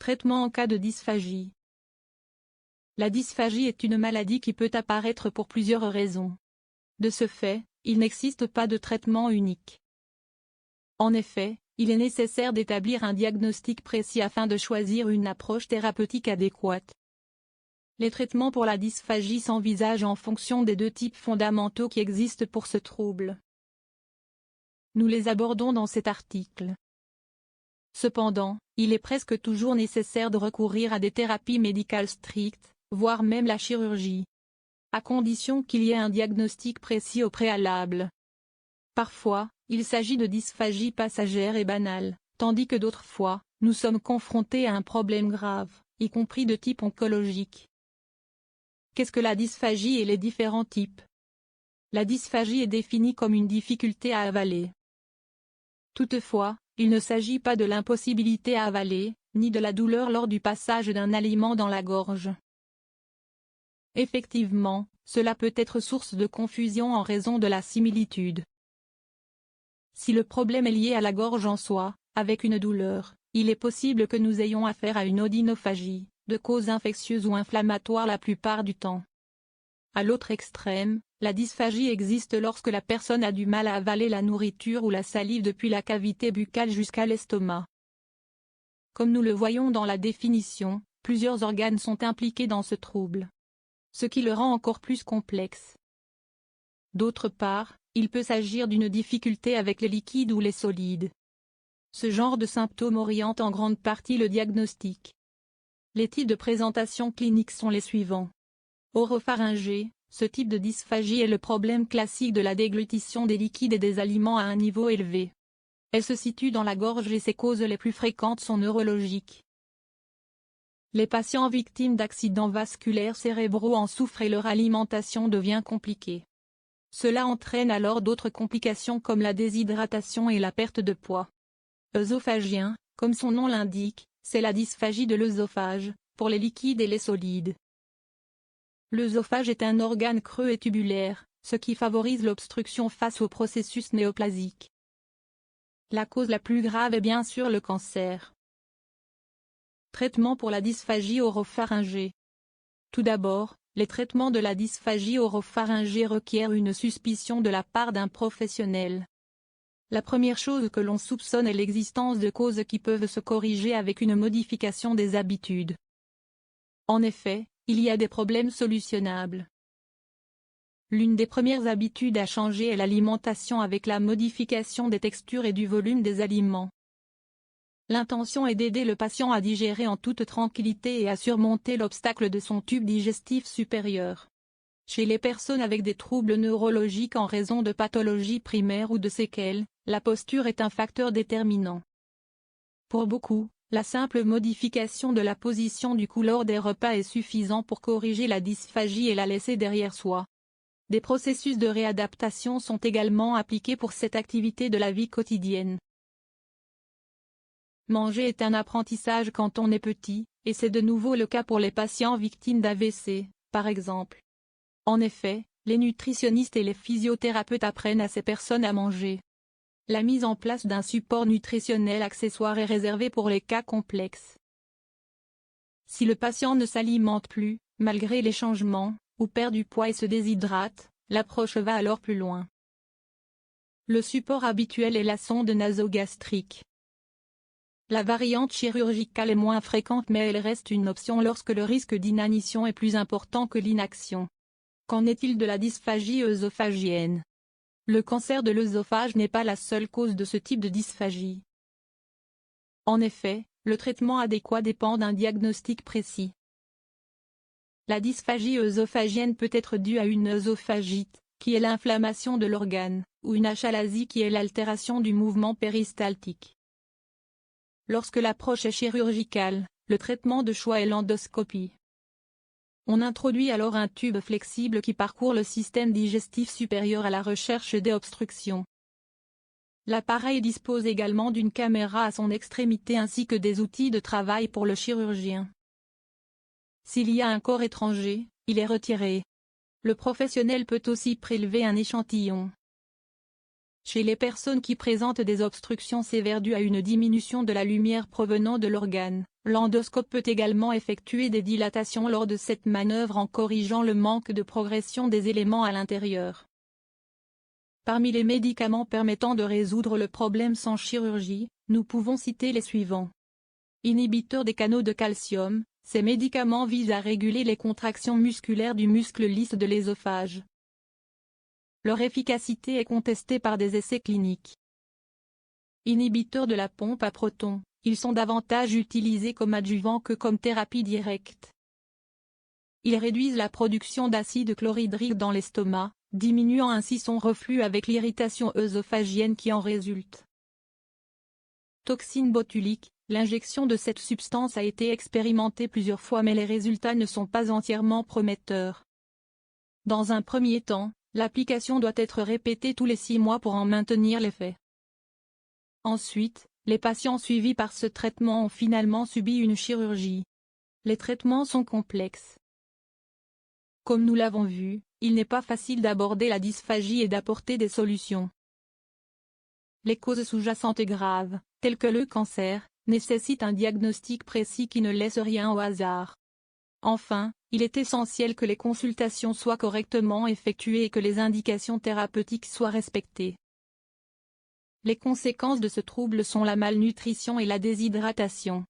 Traitement en cas de dysphagie. La dysphagie est une maladie qui peut apparaître pour plusieurs raisons. De ce fait, il n'existe pas de traitement unique. En effet, il est nécessaire d'établir un diagnostic précis afin de choisir une approche thérapeutique adéquate. Les traitements pour la dysphagie s'envisagent en fonction des deux types fondamentaux qui existent pour ce trouble. Nous les abordons dans cet article. Cependant, il est presque toujours nécessaire de recourir à des thérapies médicales strictes, voire même la chirurgie, à condition qu'il y ait un diagnostic précis au préalable. Parfois, il s'agit de dysphagie passagère et banale, tandis que d'autres fois, nous sommes confrontés à un problème grave, y compris de type oncologique. Qu'est-ce que la dysphagie et les différents types? La dysphagie est définie comme une difficulté à avaler. Toutefois, il ne s'agit pas de l'impossibilité à avaler, ni de la douleur lors du passage d'un aliment dans la gorge. Effectivement, cela peut être source de confusion en raison de la similitude. Si le problème est lié à la gorge en soi, avec une douleur, il est possible que nous ayons affaire à une odynophagie, de cause infectieuse ou inflammatoire la plupart du temps. À l'autre extrême, la dysphagie existe lorsque la personne a du mal à avaler la nourriture ou la salive depuis la cavité buccale jusqu'à l'estomac. Comme nous le voyons dans la définition, plusieurs organes sont impliqués dans ce trouble, ce qui le rend encore plus complexe. D'autre part, il peut s'agir d'une difficulté avec les liquides ou les solides. Ce genre de symptômes oriente en grande partie le diagnostic. Les types de présentation clinique sont les suivants. Oropharyngée, ce type de dysphagie est le problème classique de la déglutition des liquides et des aliments à un niveau élevé. Elle se situe dans la gorge et ses causes les plus fréquentes sont neurologiques. Les patients victimes d'accidents vasculaires cérébraux en souffrent et leur alimentation devient compliquée. Cela entraîne alors d'autres complications comme la déshydratation et la perte de poids. Œsophagien, comme son nom l'indique, c'est la dysphagie de l'œsophage, pour les liquides et les solides. L'œsophage est un organe creux et tubulaire, ce qui favorise l'obstruction face au processus néoplasique. La cause la plus grave est bien sûr le cancer. Traitement pour la dysphagie oropharyngée. Tout d'abord, les traitements de la dysphagie oropharyngée requièrent une suspicion de la part d'un professionnel. La première chose que l'on soupçonne est l'existence de causes qui peuvent se corriger avec une modification des habitudes. En effet, il y a des problèmes solutionnables. L'une des premières habitudes à changer est l'alimentation avec la modification des textures et du volume des aliments. L'intention est d'aider le patient à digérer en toute tranquillité et à surmonter l'obstacle de son tube digestif supérieur. Chez les personnes avec des troubles neurologiques en raison de pathologies primaires ou de séquelles, la posture est un facteur déterminant. Pour beaucoup, la simple modification de la position du cou lors des repas est suffisant pour corriger la dysphagie et la laisser derrière soi. Des processus de réadaptation sont également appliqués pour cette activité de la vie quotidienne. Manger est un apprentissage quand on est petit, et c'est de nouveau le cas pour les patients victimes d'AVC, par exemple. En effet, les nutritionnistes et les physiothérapeutes apprennent à ces personnes à manger. La mise en place d'un support nutritionnel accessoire est réservée pour les cas complexes. Si le patient ne s'alimente plus, malgré les changements, ou perd du poids et se déshydrate, l'approche va alors plus loin. Le support habituel est la sonde nasogastrique. La variante chirurgicale est moins fréquente mais elle reste une option lorsque le risque d'inanition est plus important que l'inaction. Qu'en est-il de la dysphagie œsophagienne? Le cancer de l'œsophage n'est pas la seule cause de ce type de dysphagie. En effet, le traitement adéquat dépend d'un diagnostic précis. La dysphagie œsophagienne peut être due à une œsophagite, qui est l'inflammation de l'organe, ou une achalasie qui est l'altération du mouvement péristaltique. Lorsque l'approche est chirurgicale, le traitement de choix est l'endoscopie. On introduit alors un tube flexible qui parcourt le système digestif supérieur à la recherche des obstructions. L'appareil dispose également d'une caméra à son extrémité ainsi que des outils de travail pour le chirurgien. S'il y a un corps étranger, il est retiré. Le professionnel peut aussi prélever un échantillon. Chez les personnes qui présentent des obstructions sévères dues à une diminution de la lumière provenant de l'organe, l'endoscope peut également effectuer des dilatations lors de cette manœuvre en corrigeant le manque de progression des éléments à l'intérieur. Parmi les médicaments permettant de résoudre le problème sans chirurgie, nous pouvons citer les suivants. Inhibiteurs des canaux de calcium, ces médicaments visent à réguler les contractions musculaires du muscle lisse de l'œsophage. Leur efficacité est contestée par des essais cliniques. Inhibiteurs de la pompe à protons, ils sont davantage utilisés comme adjuvants que comme thérapie directe. Ils réduisent la production d'acide chlorhydrique dans l'estomac, diminuant ainsi son reflux avec l'irritation œsophagienne qui en résulte. Toxine botulique, l'injection de cette substance a été expérimentée plusieurs fois mais les résultats ne sont pas entièrement prometteurs. Dans un premier temps, l'application doit être répétée tous les 6 mois pour en maintenir l'effet. Ensuite, les patients suivis par ce traitement ont finalement subi une chirurgie. Les traitements sont complexes. Comme nous l'avons vu, il n'est pas facile d'aborder la dysphagie et d'apporter des solutions. Les causes sous-jacentes graves, telles que le cancer, nécessitent un diagnostic précis qui ne laisse rien au hasard. Enfin, il est essentiel que les consultations soient correctement effectuées et que les indications thérapeutiques soient respectées. Les conséquences de ce trouble sont la malnutrition et la déshydratation.